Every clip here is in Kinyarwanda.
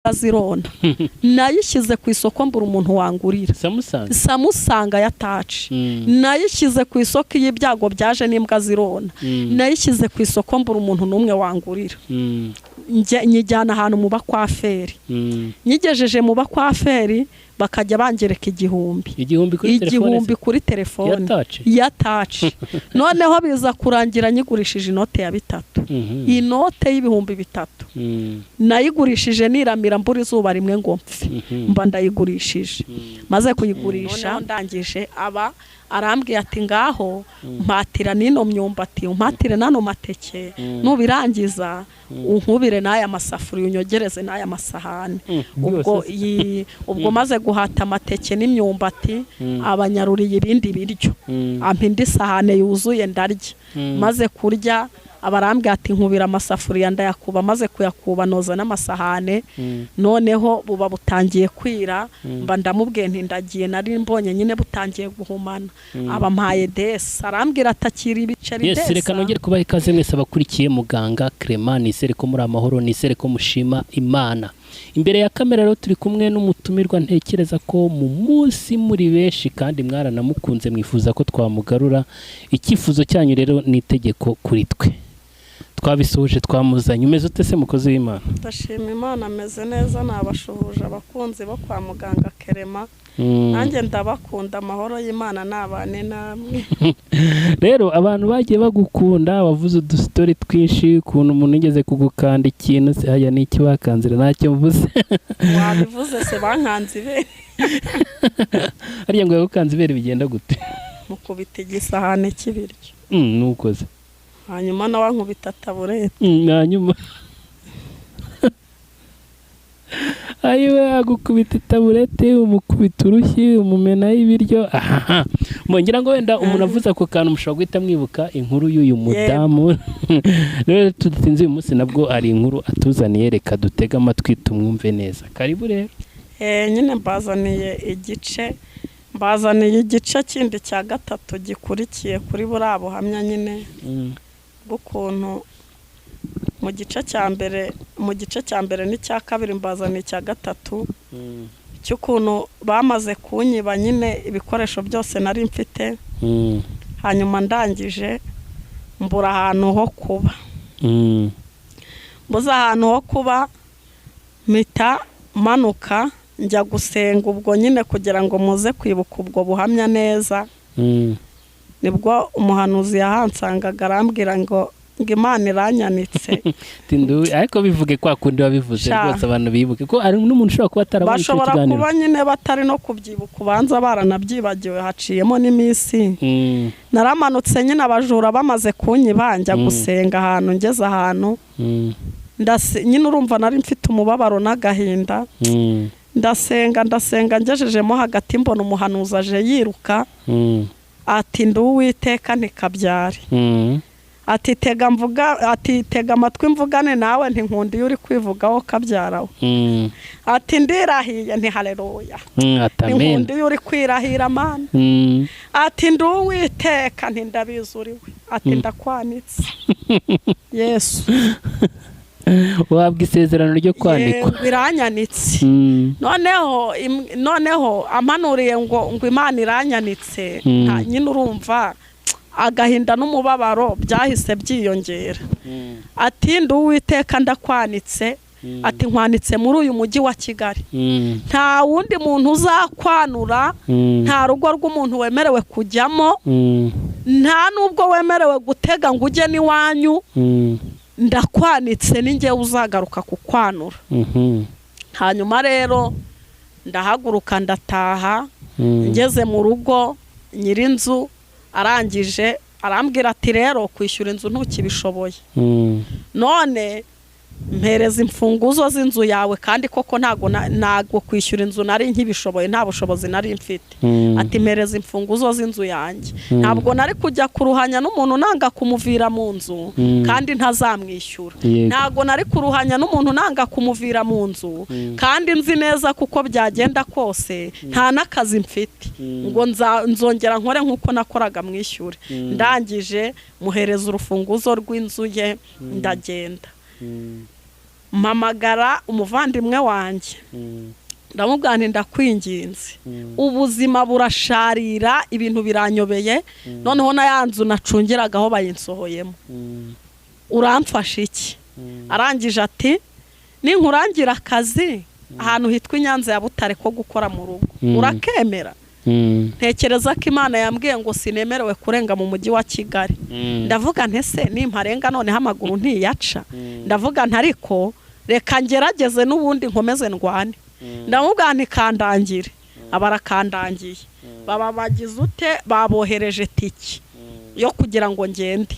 azirona nayishyize ku isoko mbura umuntu wangurira samusanga yataci nayishyize ku isoko y'ibyago byaje n'imbwa zirona nayishyize ku isoko mbura umuntu n'umwe wangurira nyijyana ahantu mu bakwaferi nyigejeje mu bakwaferi bakajya bangereka igihumbi kuri telefone yataci noneho biza kurangira nyigurishije inote ya 3 inote y'ibihumbi 3 nayigurishije niramira mbura izuba rimwe ngo mpfe mba ndayigurishije maze kuyigurisha ndangije arambwiye ati ngaho mpatira nino myumbati umpatire nano mateke nubirangiza unkubire n'aya masafuri unyogereze n'aya masahani ubwo maze guhata amateke n'imyumbati abanyaruriye ibindi biryo ampindi sahane yuzuye ndarya maze kurya abarambwiye ati nkubira amasafuriya ndayakuba maze kuyakuba noza n'amasahane noneho buba butangiye kwira mba ndamubwiye nti ndagiye nari mbonye nyine butangiye guhumana abampaye desi arambwira atakira ibiceri desi. Yes, reka nongere kubaha ikaze mwese abakurikiye muganga Clement, nisere ko muri amahoro, nisere ko mushima Imana. Imbere ya kamera rero turi kumwe n'umutumirwa ntekereza ko mu munsi muri benshi kandi mwaranamukunze mwifuza ko twamugarura. Icyifuzo cyanyu rero ni itegeko kuri twe. Twabisoje twamuzanye. Umeze ute se mukozi w'Imana? Ndashima Imana, ameze neza, nabashuhuje abakunzi bo kwa muganga Clement. Nanjye ndabakunda, amahoro y'Imana nabane namwe. Rero abantu bagiye bagukunda bavuze udustori twinshi kuntu umuntu yigeze kugukanda ikintu se haya n'iki bakanzira ntacyo mvuze. Wabivuze se bankanze ibere. Ariya ngo yagukanze ibere bigenda gute? Mukubita igisahane cy'ibiryo. Nukoze. Hanyuma nawe nkubita taburete. Hanyuma ayiwe agukubita taburete umukubita urushyi umumena y'ibiryo. Mbongira ngo wenda umuntu avuza ko kantu mushobora guhita mwibuka inkuru y'uyu mudamu. Rero tudatinze uyu munsi nabwo ari inkuru atuzaniye, reka dutega amatwi tumwumve neza. Karibu rero. Nyine mbazaniye igice kindi cya 3 gikurikiye kuri buriya buhamya nyine bw'ukuntu mu gice cya mbere n'icya kabiri mbazaniye icya 3 cy'ukuntu bamaze kunyiba nyine ibikoresho byose nari mfite. Hanyuma ndangije mbura ahantu ho kuba. Mbuze ahantu ho kuba mpita manuka njya gusenga ubwo nyine kugira ngo muze kwibuka ubwo buhamya neza. Nibwo umuhanuzi yahansangaga arambwira ngo Imana iranyanitse. Tindu ariko bivuge kwa kundi wabivuze rwose abantu bibuke ko ari n'umuntu ushobora kuba atarabonye icyo kiganiro. Bashobora kuba nyine batari no kubyibuka ubanza baranabyibagiwe haciyemo n'iminsi. Naramanutse nyine abajura bamaze kunyibanja gusenga ahantu ngeze ahantu. Nyine urumva nari mfite umubabaro n'agahinda. Ndasenga ngejejemo hagati mbona umuhanuzi aje yiruka. Ati nduwiteka ntikabyare. Ati tega amatwi mvugane nawe ntinkunda iyo uri kwivugaho kabyarawe. Ati ndirahiye nti haleluya. Ntinkunda iyo uri kwirahira Mana. Ati nduwiteka nti ndabizuriwe. Ati ndakwanitse. Yesu. Wabwa isezerano ryo kwanikwa. Biranyanitse. Noneho amanuriye ngo Imana iranyanitse. Nyine urumva agahinda n'umubabaro byahise byiyongera. Ati nduwiteka ndakwanitse. Ati nkwanitse muri uyu mujyi wa Kigali. Nta wundi muntu uzakwanura. Nta rugo rw'umuntu wemerewe kujyamo. Nta nubwo wemerewe gutega ngo ujye n'iwanyu. Ndakwanitse ninjye uzagaruka kukwanura. Hanyuma rero ndahaguruka ndataha. Ngeze mu rugo nyirinzu arangije arambwira ati rero kwishyura inzu ntukibishoboye. None mpereza imfunguzo z'inzu yawe kandi koko ntago kwishyura inzu nari nkibishoboye, nta bushobozi nari mfite. Ati mpereza imfunguzo z'inzu yanjye. Ntabwo nari kujya kuruhanya n'umuntu nanga kumuvira mu nzu kandi ntazamwishyura. Ntago nari kuruhanya n'umuntu nanga kumuvira mu nzu kandi nzi neza kuko byagenda kose nta nakazi mfite ngo nzongera nkore nkuko nakoraga mwishyure. Ndangije muhereza urufunguzo rw'inzu ye ndagenda. mpamagara umuvandimwe wanjye ndamubwira nti ndakwinginze ubuzima burasharira ibintu biranyobeye noneho na yanzu nacungiragaho bayinsohoyemo uramfasha iki arangije ati ninkurangira akazi ahantu hitwa Inyanza ya Butare ko gukora mu rugo urakemera ntekereza ko Imana yambwiye ngo sinemerewe kurenga mu mujyi wa Kigali ndavuga ntese nimparenga none hamaguru ntiyaca ndavuga ntariko reka ngerageze n'ubundi nkomeze ndwane ndamubwira nti kandangire abarakandangiye baba bagize ute babohereje tiki yo kugira ngo ngende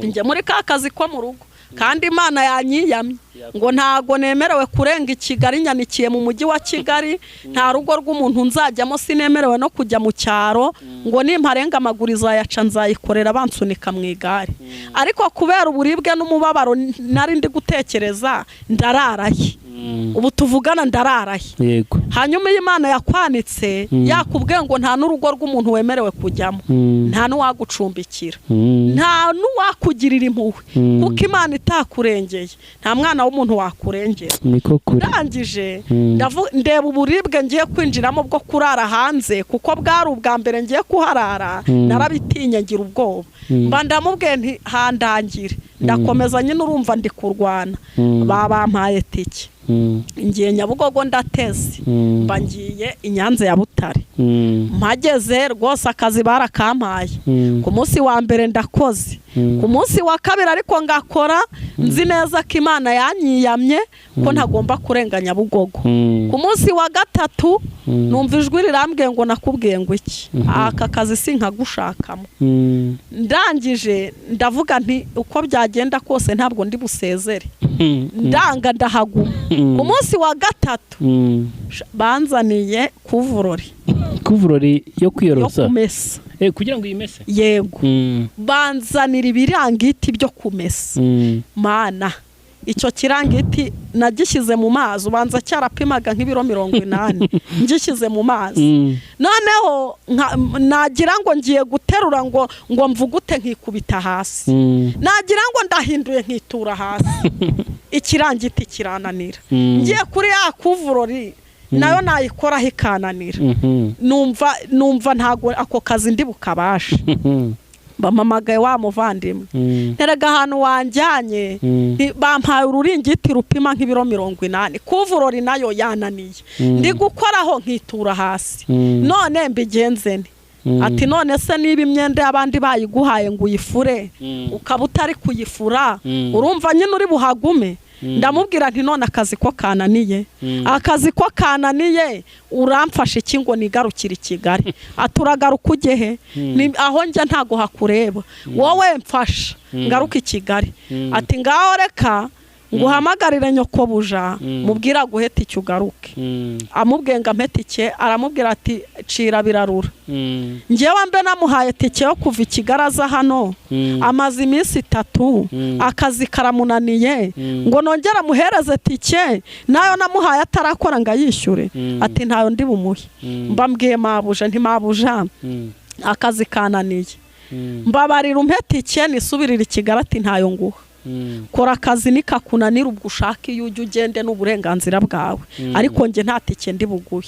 njye muri ka kazi ko mu rugo kandi Imana yanyiyamye ngo ntago nemerewe kurenga i Kigali nyanikiye mu mujyi wa Kigali nta rugo rw'umuntu nzajyamo sinemerewe no kujya mu cyaro ngo nimparenga amaguriza yaca nzayikorera bansunika mu igare ariko kubera uburibwe n'umubabaro nari ndi gutekereza ndararaye ubu tuvugana ndararaye yego hanyuma Imana yakwanitse yakubwiye ngo nta n'urugo rw'umuntu wemerewe kujyamo nta n'uwagucumbikira nta n'uwakugirira impuhwe kuko Imana itakurengeye nta mwana w'umuntu wakurengera niko kuri ndangije ndeba uburibwe ngiye kwinjiramo bwo kurara hanze kuko bwari ubwa mbere ngiye kuharara narabitinye ngira ubwoba mba ndamubwiye nti handangire ndakomeza nyine urumva ndi kurwana bampaye tiki ngiye Nyabugogo ndateze mba ngiye Inyanza ya Butare mpageze rwose akazi barakampaye ku munsi wa mbere ndakoze ku munsi wa kabiri ariko ngakora nzi neza ko Imana yanyiyamye ko ntagomba kurenga Nyabugogo ku munsi wa gatatu numva ijwi rirambwiye ngo nakubwiye ngo iki aka kazi sinkagushakamo ndangije ndavuga nti uko byagenda kose ntabwo ndi busezere ndanga ndahaguma ku munsi wa gatatu banzaniye kuvurori yo kwiyorosa yo kumesa kugira ngo yimese yego banzanira ibirangiti byo kumesa Mana icyo kirangiti nagishyize mu mazi ubanza cyarapimaga nk'ibiro 80 ngishyize mu mazi noneho nagira ngo ngiye guterura ngo mvugute nkikubita hasi nagira ngo ndahinduye nkitura hasi ikirangiti kirananira ngiye kuri ya kuvurori nayo nayikoraho ikananira numva ntago ako kazi ndi bukabasha bamamagaye wa muvandimwe nterega ahantu wanjyanye bampaye ururingiti rupima nk'ibiro 80 kuvurori nayo yananiye ndi gukoraho nkitura hasi none mbigenzene ati none se niba imyenda y'abandi bayiguhaye ngo uyifure ukaba utari kuyifura urumva nyine uri buhagume ndamubwira nti none akazi ko kananiye uramfashe iki ngo nigarukire i Kigali aturagaruka ugehe aho njya ntago hakureba wowe mfasha ngaruka i Kigali ati ngaho reka nguhamagarire nyokobuja mubwira guheta icyo ugaruke amubwiye ngo ampete icye aramubwira ati cira birarura ngewe mbe namuhaye tike yo kuva i Kigali aza hano amaze iminsi 3 akazi karamunaniye ngo nongera muhereze tike nayo namuhaye atarakora ngo ayishyure ati ntayo ndi bumuhe mbambwiye mabuja nti mabuja akazi kananiye mbabarira umpete icye nisubirira i Kigali ati ntayo nguha kora akazi nikakunanira ubwo ushaka iyo ujye ugende n'uburenganzira bwawe ariko nge nta tike ndi buguhe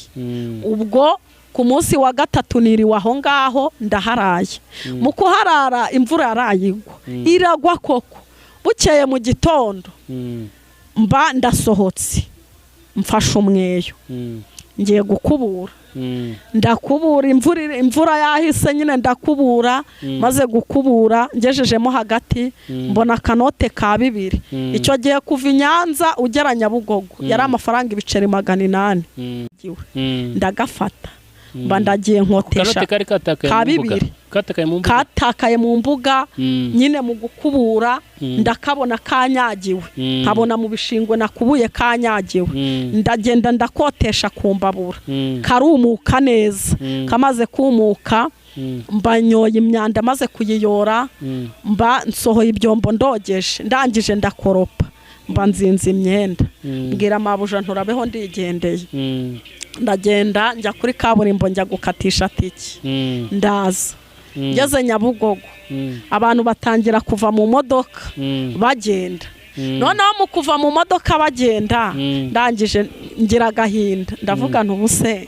ubwo ku munsi wa gatatu niriwe aho ngaho ndaharaye mu kuharara imvura yarayigwa iragwa koko bukeye mu gitondo mba ndasohotse mfashe umweyo ngiye gukubura ndakubura imvura yahise nyine ndakubura maze gukubura ngejejemo hagati mbona akanote ka 2 icyo gihe kuva Inyanza ugera Nyabugogo yari amafaranga ibiceri 800 ndagafata mba ndagiye nkotesha ka 2 katakaye mu mbuga nyine mu gukubura ndakabona kanyagiwe nkabona mu bishingwe nakubuye kanyagiwe ndagenda ndakotesha kumbabura karumuka neza kamaze kumuka mbanyoye imyanda maze kuyiyora mba nsohoye ibyombo ndogeje ndangije ndakoropa mba nzinze imyenda mbwira mabuja nturabeho ndigendeye ndagenda njya kuri kaburimbo njya gukatisha tiki ndaza ngeze Nyabugogo abantu batangira kuva mu modoka bagenda noneho mu kuva mu modoka bagenda ndangije ngira agahinda ndavuga ntubuse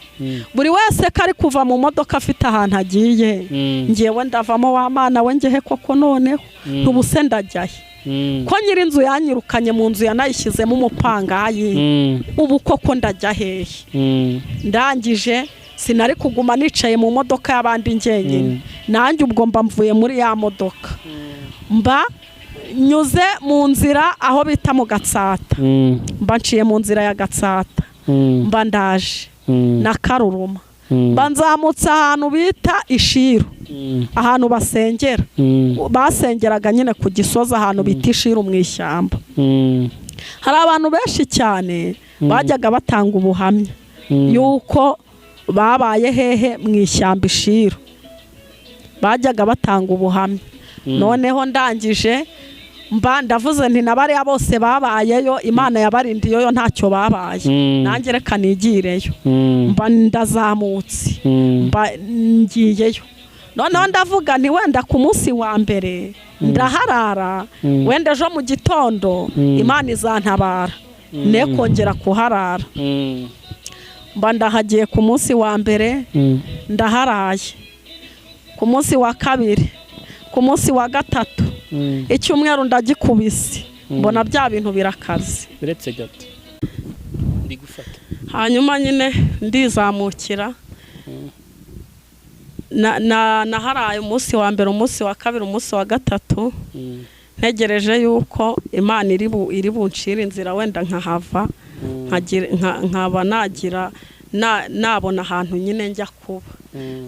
buri wese kari kuva mu modoka afite ahantu agiye ngewe ndavamo wa mana we ngehe koko noneho ntubuse ndajyahe ko nyiri inzu yanyirukanye mu nzu yanayishyizemo umupangayi ubu koko ndajya hehe ndangije sinari kuguma nicaye mu modoka y'abandi njyenyine nanjye ubwo mba mvuye muri ya modoka mba nyuze mu nzira aho bita mu Gatsata mba nciye mu nzira ya Gatsata mba ndaje na Karuruma mba nzamutse ahantu bita Ishiru ahantu basengera basengeraga nyine ku Gisozi ahantu bita Ishiru mu ishyamba hari abantu benshi cyane bajyaga batanga ubuhamya yuko babaye hehe mu ishyamba Ishiru bajyaga batanga ubuhamya noneho ndangije mba ndavuze nti nabariya bose babayeyo Imana yabarindiyeyo ntacyo babaye nanjye reka nigireyo mba ndazamutse mba ngiyeyo noneho ndavuga nti wenda ku munsi wa mbere ndaharara wenda ejo mu gitondo Imana izantabara ne kongera kuharara mba ndahagiye ku munsi wa mbere ndaharaye ku munsi wa kabiri ku munsi wa gatatu icyumweru ndagikubise mbona bya bintu birakaze biretse gato ndi gufata hanyuma nyine ndizamukira naharaye umunsi wa mbere umunsi wa kabiri umunsi wa gatatu ntegereje yuko Imana iri buncira inzira wenda nkahava nkaba nagira nabona ahantu nyine njya kuba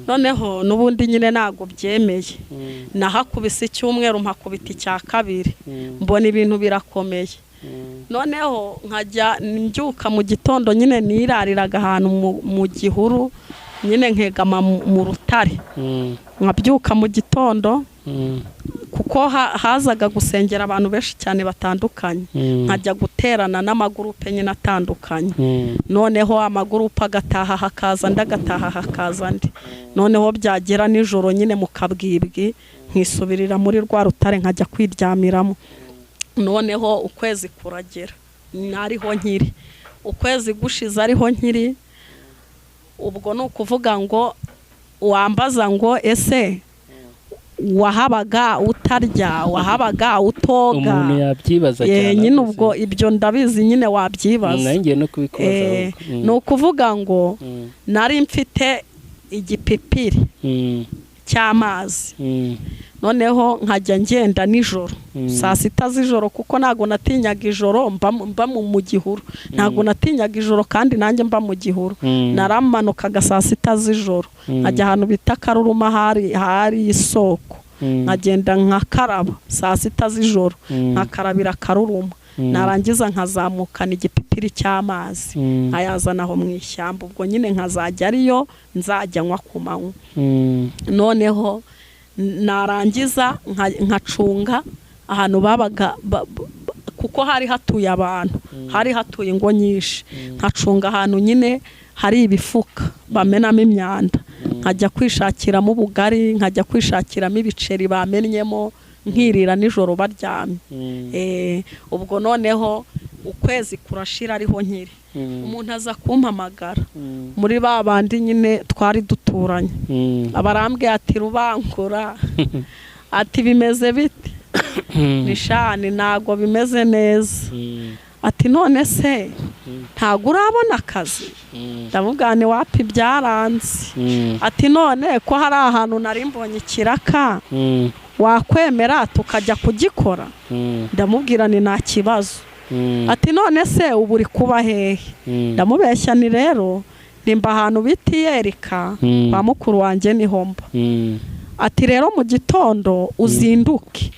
noneho n'ubundi nyine ntago byemeye nahakubise icyumweru mpakubita icya kabiri mbona ibintu birakomeye noneho nkajya mbyuka mu gitondo nyine nirariraga ahantu mu gihuru nyine nkegama mu rutare nkabyuka mu gitondo kuko hazaga gusengera abantu benshi cyane batandukanye nkajya guterana n'amagurupe nyine atandukanye noneho amagurupe agataha hakaza ndagataha hakaza ndi noneho byagera nijoro nyine mu kabwibwi nkisubirira muri rwa rutare nkajya kwiryamiramo noneho ukwezi kuragera nariho nkiri ukwezi gushize ariho nkiri ubwo ni ukuvuga ngo wambaza ngo ese wahabaga utarya wahabaga utoga umuntu yabyibaza cyane nyine ubwo ibyo ndabizi nyine wabyibaza nanjye no kubikoza ni ukuvuga ngo nari mfite igipipiri cy'amazi noneho nkajya ngenda nijoro saa sita z'ijoro kuko ntago natinyaga ijoro mba mu gihuru ntago natinyaga ijoro kandi nanjye mba mu gihuru naramanukaga saa sita z'ijoro nkajya ahantu bita Karuruma hari isoko nkagenda nkakaraba saa sita z'ijoro nkakarabira Karuruma narangiza nkazamukana igipipiri cy'amazi nkayazana aho mu ishyamba ubwo nyine nkazajya ariyo nzajya nywa ku manywa noneho narangiza nkacunga ahantu babaga kuko hari hatuye abantu hari hatuye ingo nyinshi nkacunga ahantu nyine hari ibifuka bamenamo imyanda nkajya kwishakiramo ubugari nkajya kwishakiramo ibiceri bamennyemo nkirira nijoro baryamye ubwo noneho ukwezi kurashira ariho nkiri umuntu aza kumpamagara muri babandi nyine twari duturanye abarambwiye ati Rubangura ati bimeze bite nishani ntago bimeze neza ati none se ntago urabona akazi ndamubwira wapi byaranze ati none ko hari ahantu nari mbonye ikiraka wakwemera tukajya kugikora ndamubwira ni nta kibazo ati none se ubu uri kuba hehe ndamubeshya ni rero nimba ahantu bita Yerika kwa mukuru wanjye niho mba ati rero mu gitondo uzinduke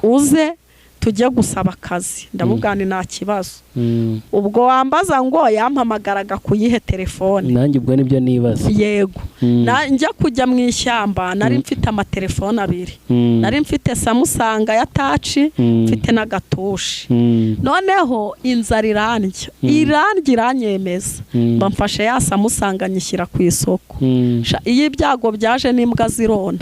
uze tujye gusaba akazi ndamubwira ni nta kibazo ubwo wambaza ngo yampamagaraga kuyihe telefone nanjye ubwo nibyo nibaza yego njya kujya mu ishyamba nari mfite amatelefone abiri nari mfite Samsung ya touch mfite na gatushi noneho inzara iranyemeza bamfashe ya Samsung nyishyira ku isoko iyo ibyago byaje n'imbwa zirona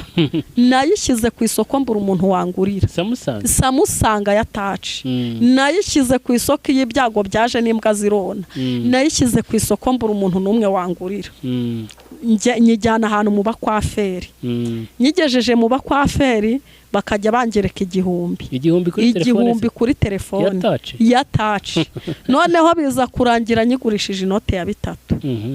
nayishyize ku isoko mbura umuntu wangurira Samsung samusanga yataci nayishyize ku isoko y'ibyago byaje n'imbwa zirona nayishyize ku isoko mbura umuntu n'umwe wangurira nyijyana ahantu mu bakwaferi nyigejeje mu bakwaferi bakajya bangereka igihumbi kuri telefone yataci noneho biza kurangira nyigurishije inote ya 3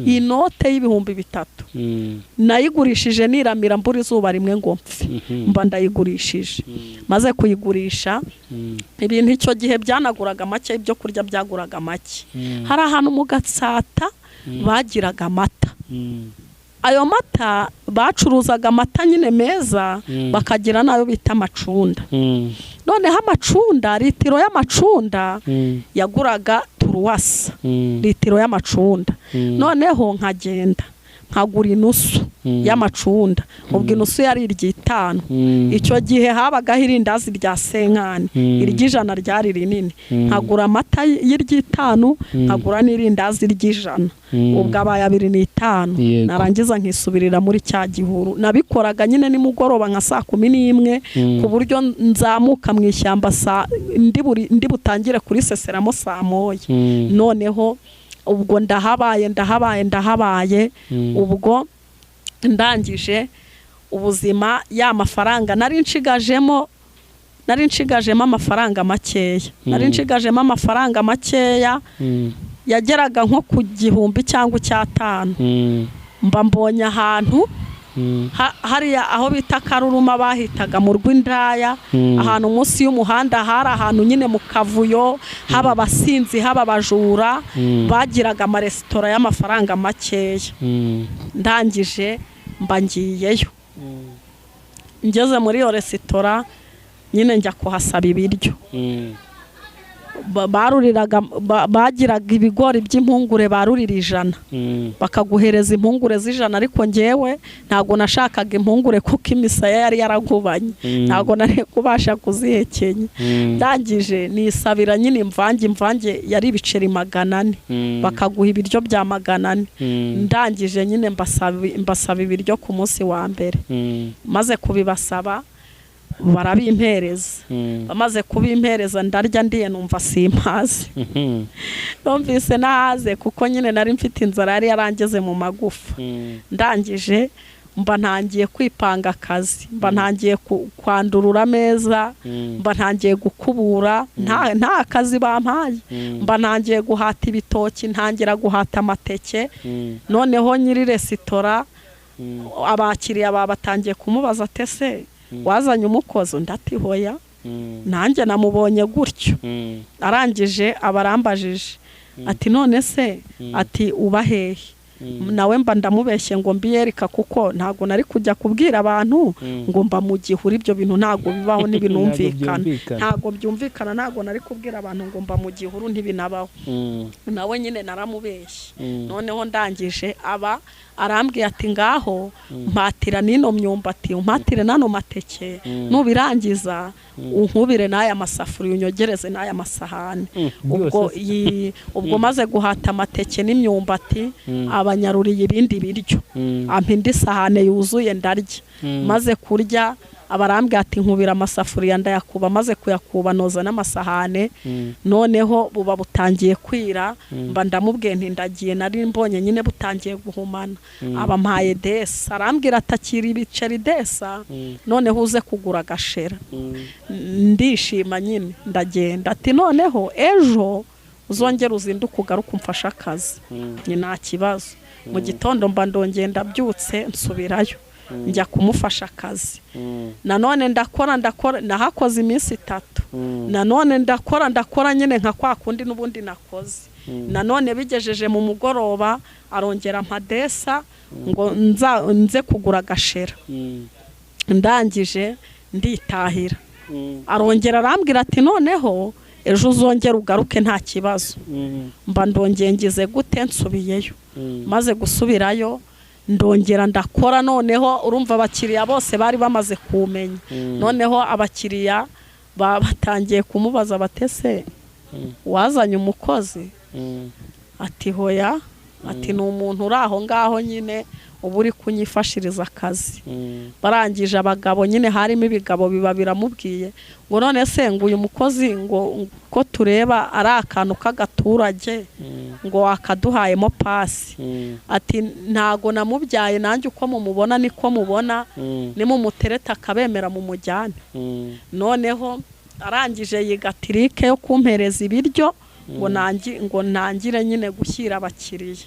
inote y'ibihumbi 3 nayigurishije niramira mbura izuba rimwe ngo mpfe mba ndayigurishije maze kuyigurisha ibintu icyo gihe byanaguraga make ibyo kurya byaguraga make hari ahantu mu Gatsata bagiraga amata ayo mata bacuruzaga amata nyine meza bakagira nayo bita amacunda noneho amacunda litiro y'amacunda yaguraga turuwasa litiro y'amacunda noneho nkagenda nkagura inusu y'amacunda ubwo inusu yari 5 icyo gihe habagaho irindazi rya senkani iry'ijana ryari rinini nkagura amata y'5 nkagura n'irindazi ry'ijana ubwo abaye 2.5 narangiza nkisubirira muri cya gihuru nabikoraga nyine nimugoroba nka 11 ku buryo nzamuka mu ishyamba ndi butangire kuri seseramo 1:00 noneho ubwo ndahabaye ubwo ndangije ubuzima ya mafaranga nari nshigajemo amafaranga makeya yageraga nko ku 1,000 cyangwa 500 mba mbonye ahantu hariya aho bita Karuruma bahitaga mu Rwindaya ahantu munsi y'umuhanda hari ahantu nyine mu kavuyo haba abasinzi haba abajura bagiraga amaresitora y'amafaranga makeya ndangije mba ngiyeyo ngeze muri iyo resitora nyine njya kuhasaba ibiryo bagiraga ibigori by'impungure barurira 100 bakaguhereza impungure z'100 ariko ngewe ntago nashakaga impungure kuko imisaya yari yaragubanye ntago nari kubasha kuzihekenya ndangije nisabira nyine imvange yari ibiceri 400 bakaguha ibiryo bya 400 ndangije nyine mbasaba ibiryo ku munsi wa mbere maze kubibasaba barabimpereza bamaze kubimpereza ndarya ndiye numva simpaze numvise nahaze kuko nyine nari mfite inzara yari yarangeze mu magufa ndangije mba ntangiye kwipanga akazi mba ntangiye kwandurura ameza mba ntangiye gukubura nta kazi bampaye mba ntangiye guhata ibitoki ntangira guhata amateke noneho nyiri resitora abakiriya babatangiye kumubaza tese wazanye umukozi ndatihoya nanjye namubonye gutyo arangije abarambajije ati none se ati ubahehe nawe mba ndamubeshye ngo mbiyereka kuko ntago nari kujya kubwira abantu ngo mba mu gihuru ibyo bintu ntago bibaho n'ibinumvikana ntago byumvikana ntago nari kubwira abantu ngo mba mu gihuru ntibinabaho nawe nyine naramubeshye noneho ndangije arambwiye ati ngaho mpatira nino myumbati umpatire nano mateke nubirangiza unkubire n'aya masafuriya unyogereze n'aya masahani ubwo maze guhata amateke n'imyumbati abanyaruriye ibindi biryo ampa indi sahane yuzuye ndarya maze kurya abarambwiye ati nkubira amasafuriya ndayakuba maze kuyakuba noza n'amasahane noneho buba butangiye kwira mba ndamubwiye nti ndagiye nari mbonye nyine butangiye guhumana abampaye desa arambwira atakira ibiceri desa noneho uze kugura agashera ndishima nyine ndagenda ati noneho ejo uzongera uzinduka ugaruka umfasha akazi ni nta kibazo mu gitondo mba ndongenda byutse nsubirayo njya kumufasha akazi nanone ndakora nahakoze iminsi 3 nanone ndakora nyine nka kwa kundi n'ubundi nakoze nanone bigejeje mu mugoroba arongera mpadesa ngo nze kugura agashera ndangije nditahira arongera arambwira ati noneho ejo uzongera ugaruke nta kibazo mba ndongengize gute nsubiyeyo maze gusubirayo ndongera ndakora noneho urumva abakiriya bose bari bamaze kumenya noneho abakiriya batangiye kumubaza batese wazanye umukozi ati hoya ati ni umuntu uri aho ngaho nyine ubu uri kunyifashiriza akazi. Barangije abagabo nyine harimo ibigabo biba biramubwiye ngo none se ngo uyu mukozi ngo ko tureba ari akantu k'agaturage ngo akaduhayemo pasi. Ati ntago namubyaye nanjye uko mumubona niko mubona, nimumutereta akabemera mu mujyane. Noneho arangije yiga tirike yo kumpereza ibiryo ngo nangire nyine gushyira abakiriya.